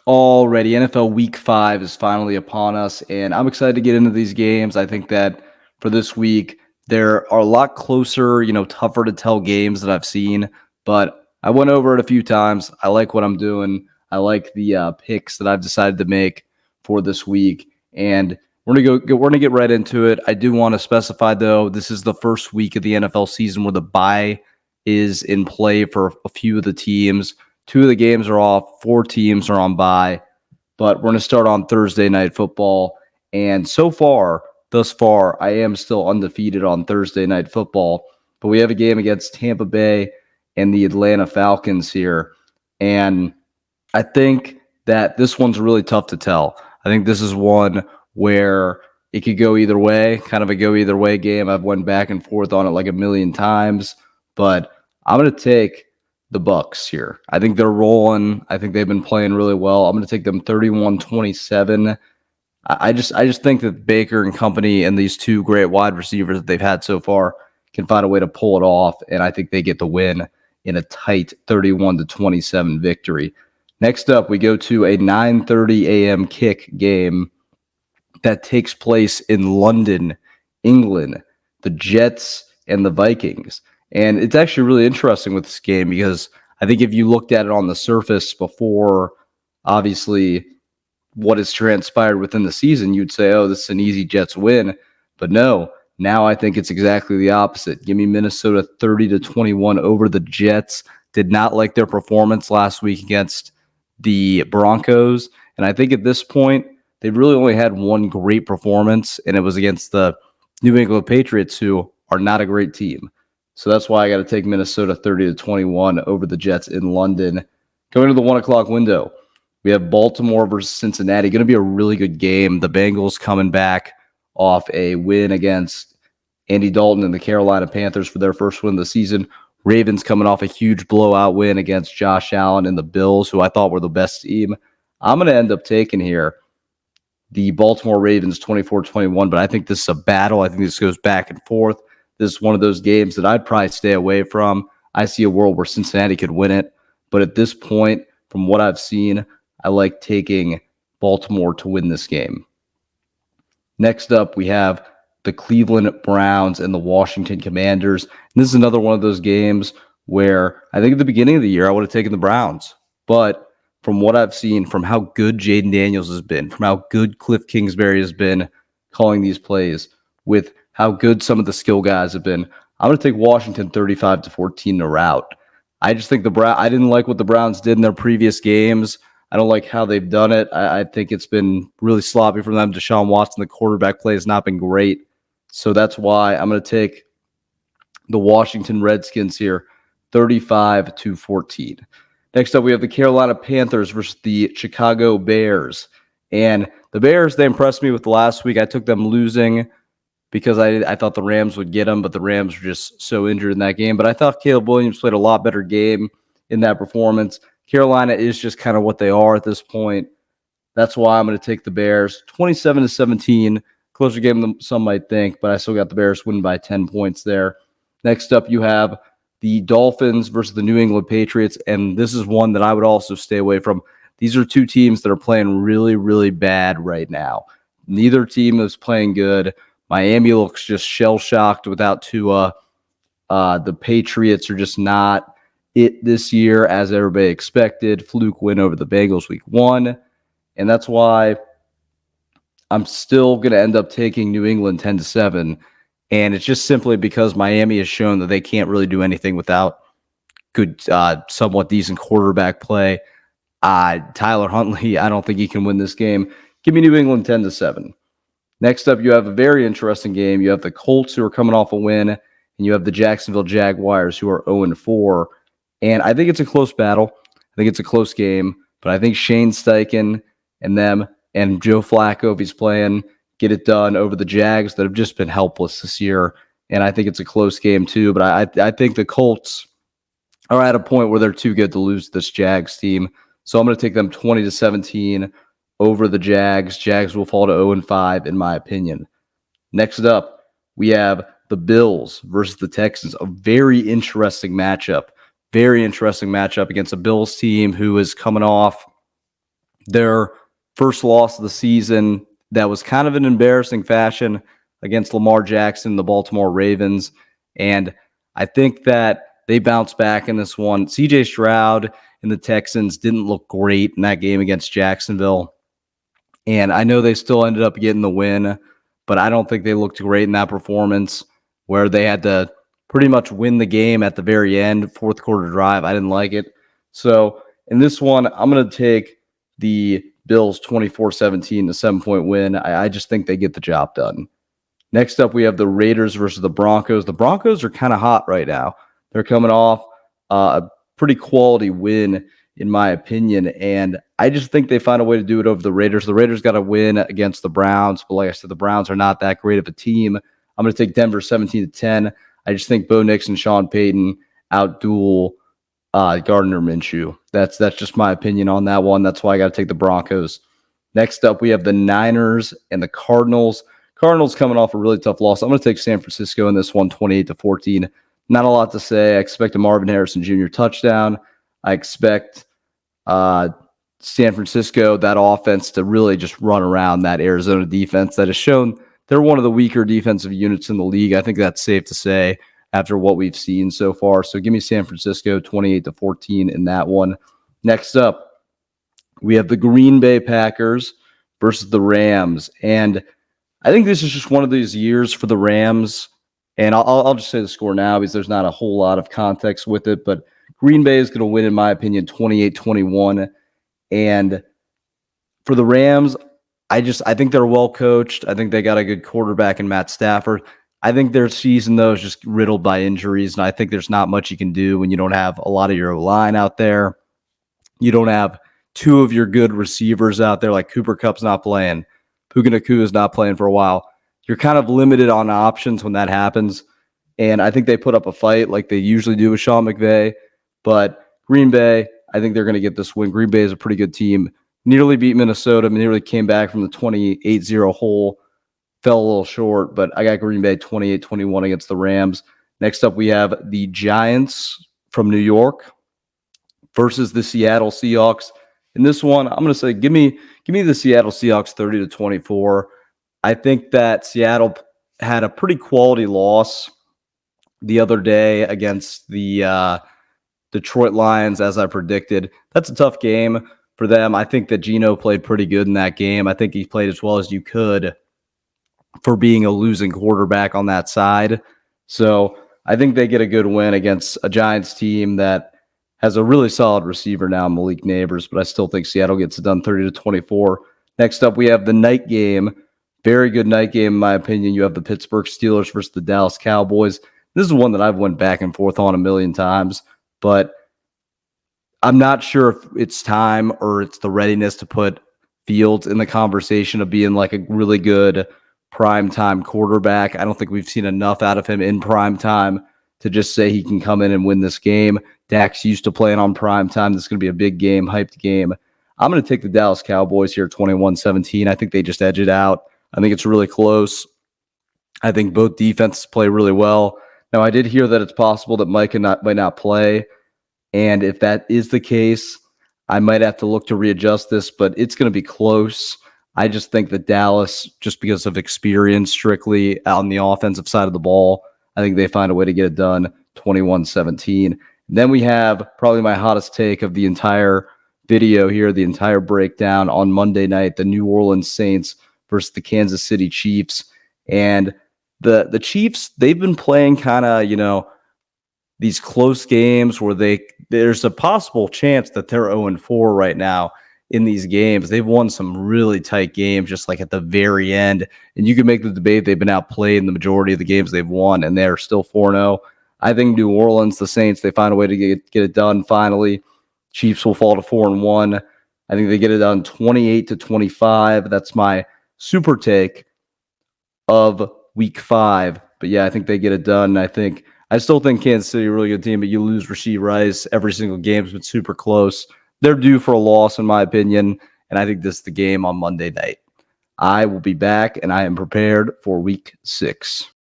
Already, NFL Week 5 is finally upon us, and I'm excited to get into these games. I think that for this week, there are a lot closer, tougher to tell games that I've seen, but I went over it a few times. I like what I'm doing. I like the picks that I've decided to make for this week, and we're gonna get right into it. I do want to specify though, this is the first week of the NFL season where the bye is in play for a few of the teams. Two of the games are off. Four teams are on bye. But we're going to start on Thursday Night Football. And thus far, I am still undefeated on Thursday Night Football. But we have a game against Tampa Bay and the Atlanta Falcons here. And I think that this one's really tough to tell. I think this is one where it could go either way, kind of a go either way game. I've went back and forth on it like a million times, but I'm going to take the Bucks here. I think they're rolling. I think they've been playing really well. I'm going to take them 31-27. I just think that Baker and company and these two great wide receivers that they've had so far can find a way to pull it off, and I think they get the win in a tight 31-27 victory. Next up, we go to a 9:30 a.m. kick game that takes place in London, England, the Jets and the Vikings. And it's actually really interesting with this game because I think if you looked at it on the surface before, obviously, what has transpired within the season, you'd say, oh, this is an easy Jets win. But no, now I think it's exactly the opposite. Give me Minnesota 30-21 over the Jets. Did not like their performance last week against the Broncos. And I think at this point, they've really only had one great performance, and it was against the New England Patriots, who are not a great team. So that's why I got to take Minnesota 30-21 over the Jets in London. Going to the 1 o'clock window, we have Baltimore versus Cincinnati. Going to be a really good game. The Bengals coming back off a win against Andy Dalton and the Carolina Panthers for their first win of the season. Ravens coming off a huge blowout win against Josh Allen and the Bills, who I thought were the best team. I'm going to end up taking here the Baltimore Ravens 24-21, but I think this is a battle. I think this goes back and forth. This is one of those games that I'd probably stay away from. I see a world where Cincinnati could win it, but at this point, from what I've seen, I like taking Baltimore to win this game. Next up, we have the Cleveland Browns and the Washington Commanders. And this is another one of those games where I think at the beginning of the year, I would have taken the Browns. But from what I've seen, from how good Jaden Daniels has been, from how good Cliff Kingsbury has been calling these plays, with how good some of the skill guys have been, I'm going to take Washington 35-14 in a rout. I just think I didn't like what the Browns did in their previous games. I don't like how they've done it. I think it's been really sloppy for them. Deshaun Watson, the quarterback play, has not been great. So that's why I'm going to take the Washington Redskins here, 35-14. Next up, we have the Carolina Panthers versus the Chicago Bears. And the Bears, they impressed me with last week. I took them losing because I thought the Rams would get them, but the Rams were just so injured in that game. But I thought Caleb Williams played a lot better game in that performance. Carolina is just kind of what they are at this point. That's why I'm going to take the Bears 27-17. Closer game than some might think, but I still got the Bears winning by 10 points there. Next up, you have the Dolphins versus the New England Patriots, and this is one that I would also stay away from. These are two teams that are playing really, really bad right now. Neither team is playing good. Miami looks just shell-shocked without Tua. The Patriots are just not it this year as everybody expected. Fluke win over the Bengals week 1, and that's why I'm still going to end up taking New England 10-7. And it's just simply because Miami has shown that they can't really do anything without good, somewhat decent quarterback play. Tyler Huntley, I don't think he can win this game. Give me New England 10-7. Next up, you have a very interesting game. You have the Colts, who are coming off a win, and you have the Jacksonville Jaguars, who are 0-4. And I think it's a close battle. I think it's a close game. But I think Shane Steichen and them and Joe Flacco, if he's playing, get it done over the Jags that have just been helpless this year. And I think it's a close game too. But I think the Colts are at a point where they're too good to lose this Jags team. So I'm going to take them 20-17 over the Jags. Jags will fall to 0-5 in my opinion. Next up, we have the Bills versus the Texans. A very interesting matchup. Very interesting matchup against a Bills team who is coming off Their first loss of the season, that was kind of an embarrassing fashion against Lamar Jackson, the Baltimore Ravens. And I think that they bounced back in this one. CJ Stroud and the Texans didn't look great in that game against Jacksonville. And I know they still ended up getting the win, but I don't think they looked great in that performance where they had to pretty much win the game at the very end, fourth quarter drive. I didn't like it. So in this one, I'm going to take the Bills 24-17, the 7-point win. I just think they get the job done. Next up, we have the Raiders versus the Broncos. The Broncos are kind of hot right now. They're coming off a pretty quality win, in my opinion, and I just think they find a way to do it over the Raiders. The Raiders got to win against the Browns, but like I said, the Browns are not that great of a team. I'm going to take Denver 17-10. I just think Bo Nix and Sean Payton outduel Gardner Minshew. That's just my opinion on that one. That's why I got to take the Broncos. Next up, we have the Niners and the Cardinals. Cardinals coming off a really tough loss. I'm going to take San Francisco in this one, 28-14. Not a lot to say. I expect a Marvin Harrison Jr. touchdown. I expect San Francisco, that offense, to really just run around that Arizona defense that has shown they're one of the weaker defensive units in the league. I think that's safe to say after what we've seen so far. So give me San Francisco 28-14 in that one. Next up, we have the Green Bay Packers versus the Rams. And I think this is just one of these years for the Rams. And I'll just say the score now because there's not a whole lot of context with it. But Green Bay is going to win, in my opinion, 28-21. And for the Rams, I think they're well coached. I think they got a good quarterback in Matt Stafford. I think their season, though, is just riddled by injuries, and I think there's not much you can do when you don't have a lot of your line out there. You don't have two of your good receivers out there, like Cooper Kupp's not playing. Puka Nakua's not playing for a while. You're kind of limited on options when that happens, and I think they put up a fight like they usually do with Sean McVay. But Green Bay, I think they're going to get this win. Green Bay is a pretty good team. Nearly beat Minnesota, nearly came back from the 28-0 hole. Fell a little short, but I got Green Bay 28-21 against the Rams. Next up, we have the Giants from New York versus the Seattle Seahawks. In this one, I'm going to say give me the Seattle Seahawks 30-24. I think that Seattle had a pretty quality loss the other day against the Detroit Lions, as I predicted. That's a tough game for them. I think that Geno played pretty good in that game. I think he played as well as you could for being a losing quarterback on that side. So I think they get a good win against a Giants team that has a really solid receiver now, Malik Neighbors, but I still think Seattle gets it done 30-24. Next up, we have the night game. Very good night game, in my opinion. You have the Pittsburgh Steelers versus the Dallas Cowboys. This is one that I've went back and forth on a million times, but I'm not sure if it's time or it's the readiness to put Fields in the conversation of being like a really good primetime quarterback. I don't think we've seen enough out of him in primetime to just say he can come in and win this game. Dak's used to playing on primetime. This is going to be a big game, hyped game. I'm going to take the Dallas Cowboys here 21-17. I think they just edge it out. I think it's really close. I think both defenses play really well. Now, I did hear that it's possible that Mike might not play. And if that is the case, I might have to look to readjust this, but it's going to be close. I just think that Dallas, just because of experience strictly on the offensive side of the ball, I think they find a way to get it done 21-17. Then we have probably my hottest take of the entire video here, the entire breakdown on Monday night, the New Orleans Saints versus the Kansas City Chiefs. And the Chiefs, they've been playing kind of, these close games where there's a possible chance that they're 0-4 right now in these games. They've won some really tight games just like at the very end. And you can make the debate they've been outplayed in the majority of the games they've won, and they're still 4-0. I think New Orleans, the Saints, they find a way to get it done finally. Chiefs will fall to 4-1. I think they get it done 28-25. That's my super take of week 5. But yeah, I think they get it done. I still think Kansas City a really good team, but you lose Rashee Rice. Every single game's been super close. They're due for a loss, in my opinion, and I think this is the game on Monday night. I will be back, and I am prepared for week 6.